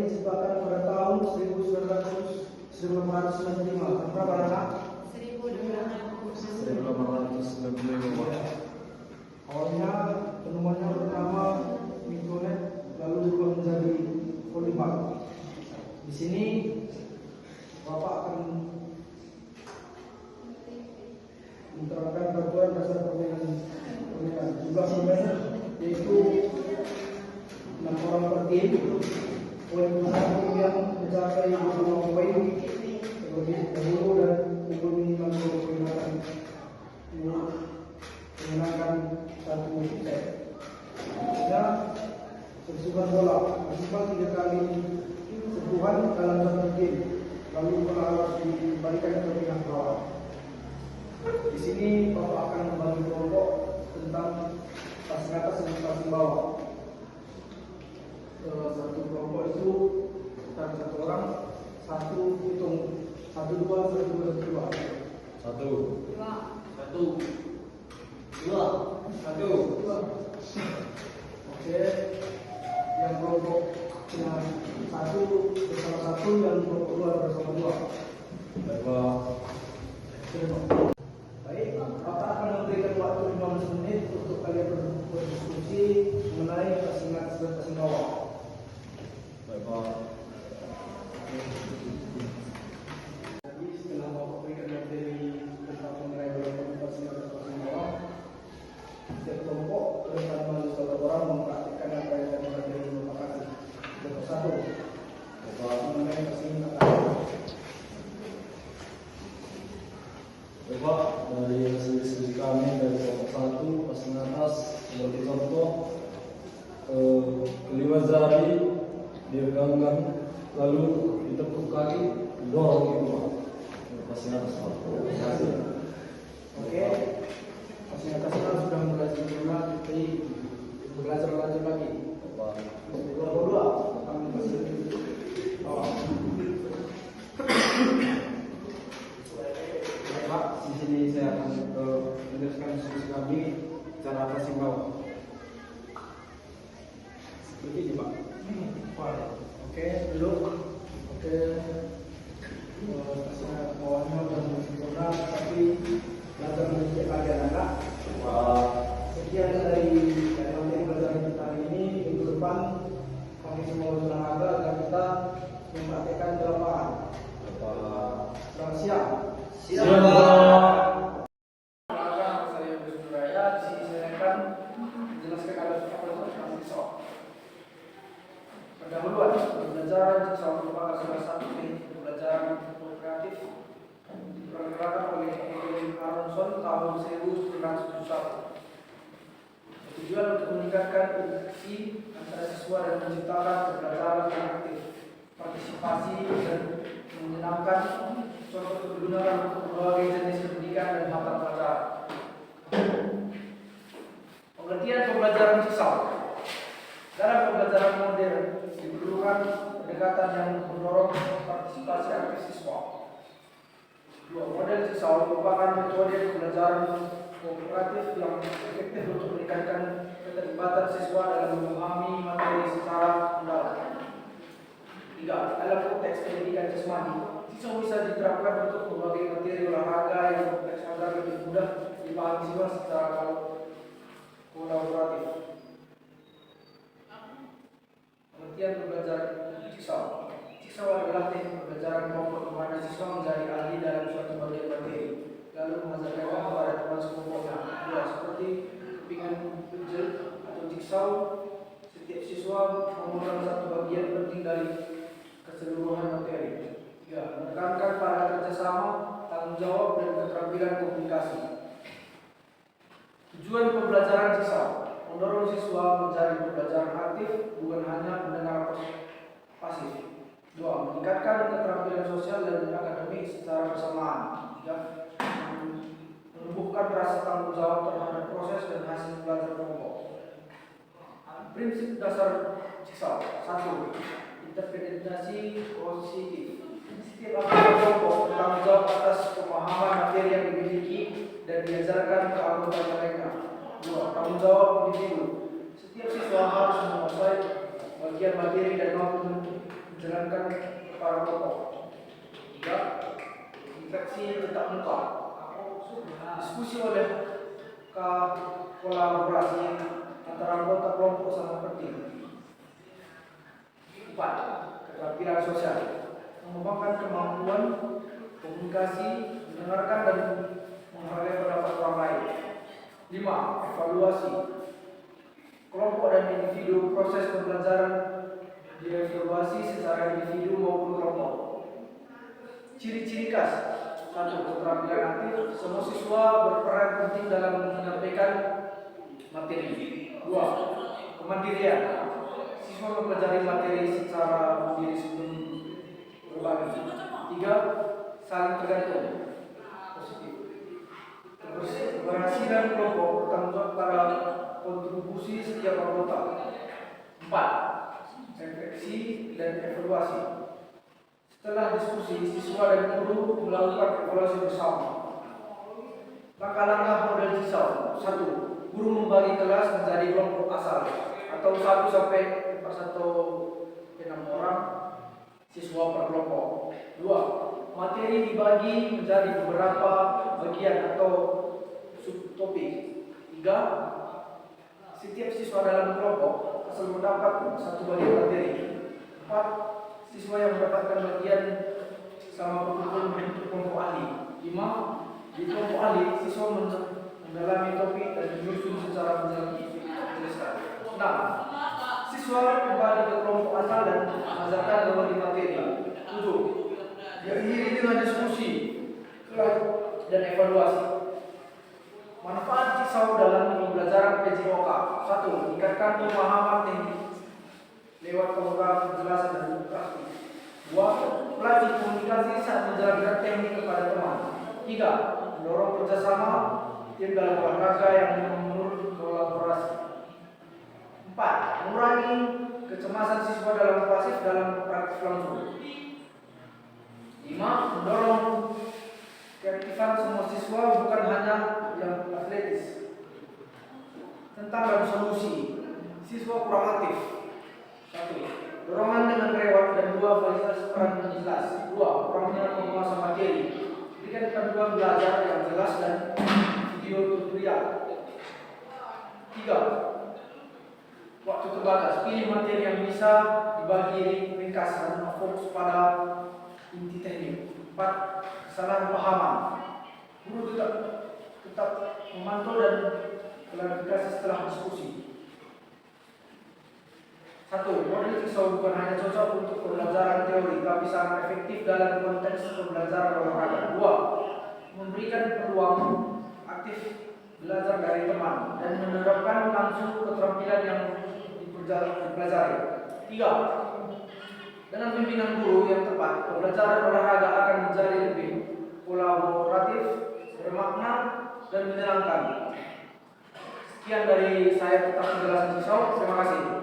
disebabkan pada tahun 1895. Berapa anak? 1895. Awalnya penemuannya pertama mikronet, lalu berubah menjadi polimer. Di sini Bapak akan menerapkan peraturan dasar permainan jumlah pemain yaitu 6 orang per tim. Poin besar yang mencapai 25 poin terlebih dahulu dan unggul minimal 20 poin akan menyenangkan satu set. Ya, sersukan bola maksimal 3 kali sentuhan dalam satu game, lalu bola harus dikembalikan ke pihak lawan. Di sini Bapak akan membagi kelompok tentang passing atas dan passing bawah. Satu kelompok itu sekitar 1 orang, satu hitung 1 2 1 2 2 1. Oke, yang kelompok yang 1 bersama 1, yang kelompok 2 bersama 2. Baik, Bapak akan memberikan waktu 15 menit untuk kalian berdiskusi mengenai passing atas dan passing bawah. Jadi setelah Bapak berikan materi tentang mengenai bagaimana passing atas dan passing bawah, setiap kelompok bersama 1 orang mempraktikkan apa yang akan materi Bapak kasih. Contoh 1, mengenai passing atas. Bapak, dari hasil diskusi kami dari kelompok 1 passing atas sebagai contoh, kelima jari diregangkan lalu ditekuk kaki, dorong itu passing atas. Oke, passing atas sudah mulai sempurna, jadi belajar lagi. Dua, kami masih Pak, di sini saya akan menjelaskan diskusi kami cara passing bawah. Seperti ini, Pak. Oke, duduk. Oke, passing bawahnya sudah sempurna, tapi belajar sedikit lagi anak. Sekian dari materi pelajaran kita hari ini. Minggu depan kami semua berolahraga agar kita mempraktekkan di lapangan. Selamat siang. Saya Bersuraya. Di sini saya akan menjelaskan apa itu jigsaw. Pendahuluan, pembelajaran jigsaw merupakan salah satu teknik pembelajaran kreatif diperkenalkan oleh Evelyn Aronson tahun 1971. Tujuan untuk meningkatkan interaksi antara siswa dan menciptakan pembelajaran yang aktif, partisipasi dan menyenangkan. Contoh digunakan untuk berbagai jenis pendidikan dan mata pelajaran. Pengertian pembelajaran jigsaw. Dalam pembelajaran modern diperlukan pendekatan yang mendorong partisipasi aktif siswa. Model jigsaw merupakan metode pembelajaran kooperatif yang efektif untuk meningkatkan keterlibatan siswa dalam memahami materi secara mendalam. 3. Dalam konteks pendidikan jasmani, jigsaw bisa diterapkan untuk berbagai materi olahraga yang kompleks agar lebih mudah dipahami siswa secara kolaboratif. Pengertian pembelajaran jigsaw. Jigsaw adalah teknik pembelajaran kelompok di mana siswa menjadi ahli dalam suatu bagian materi, lalu mengajarkannya kepada teman sekelompoknya. Ya, seperti kepingan puzzle atau jigsaw, setiap siswa memegang satu bagian penting dari keseluruhan materi. Ya, menekankan pada kerjasama, tanggung jawab, dan keterampilan komunikasi. Tujuan pembelajaran jigsaw: mendorong siswa menjadi pembelajaran aktif, bukan hanya pendengar pasif. 2. Meningkatkan keterampilan sosial dan akademik secara bersamaan. 3. Menumbuhkan rasa tanggung jawab terhadap proses dan hasil belajar kelompok. Prinsip dasar jigsaw. 1. Interpretasi positif. Setiap anggota kelompok bertanggung jawab atas pemahaman materi yang dimiliki dan diajarkan ke anggota mereka. 2. Tanggung jawab individu. Setiap siswa harus menguasai bagian materi dan mampu menjalankan para kelompok. 3. Interaksi tetap muka, diskusi oleh kolaborasi antara anggota kelompok sangat penting. 4. Keterampilan sosial, mengembangkan kemampuan komunikasi, mendengarkan dan menghargai pendapat orang lain. 5. Evaluasi, kelompok dan individu, proses pembelajaran dievaluasi secara individu maupun kelompok. Ciri-ciri khas. 1. Keterampilan aktif, semua siswa berperan penting dalam menyampaikan materi. 2. Kemandirian, siswa mempelajari materi secara mandiri sebelum berbagi. 3. Saling tergantung, positif. Keberhasilan kelompok bertanggung jawab pada kontribusi setiap anggota. 4. Refleksi dan evaluasi, setelah diskusi, siswa dan guru melakukan evaluasi bersama. Langkah-langkah model jisau. 1. Guru membagi kelas menjadi kelompok asal atau 1 sampai 6 orang siswa per kelompok. 2. Materi dibagi menjadi beberapa bagian atau subtopik. 3. Setiap siswa dalam kelompok asal mendapat 1 bagian materi. 4. Siswa yang mendapatkan bagian sama berkumpul membentuk kelompok ahli. 5. Di kelompok ahli, siswa mendalami topik dan menyusun secara menjelaskan. 6. Siswa kembali ke kelompok asal dan mengajarkan kembali materi. 7. Diakhiri dengan diskusi dan evaluasi. Manfaat jisau dalam pembelajaran PJOK. 1. Meningkatkan pemahaman teknik lewat program penjelasan dan praktik. 2. Melatih komunikasi saat menjalankan teknik kepada teman. 3. Mendorong kerjasama tim dalam olahraga yang menurut kolaborasi. 4. Mengurangi kecemasan siswa dalam pasif dalam praktik langsung. 5. Mendorong keaktifan semua siswa, bukan hanya yang atletis. Tentang solusi, siswa kurang aktif. 1. Dorongan dengan reward, dan 2. Fasilitas peran jelas. 2. Kurangnya penguasaan materi. Berikan panduan belajar yang jelas dan video tutorial. 3. Waktu terbatas. Pilih materi yang bisa dibagi ringkas dan fokus pada inti teknik. 4. Kesalahan pahaman. Guru tetap memantau dan klarifikasi setelah diskusi. 1. Model jisau bukan hanya cocok untuk pembelajaran teori, tapi sangat efektif dalam konteks pembelajaran olahraga. 2. Memberikan peluang aktif belajar dari teman dan menerapkan langsung keterampilan yang dipelajari. 3. Dengan pimpinan guru yang tepat, pembelajaran olahraga akan menjadi lebih kolaboratif, bermakna, dan menyenangkan. Sekian dari saya tentang penjelasan jisau. Terima kasih.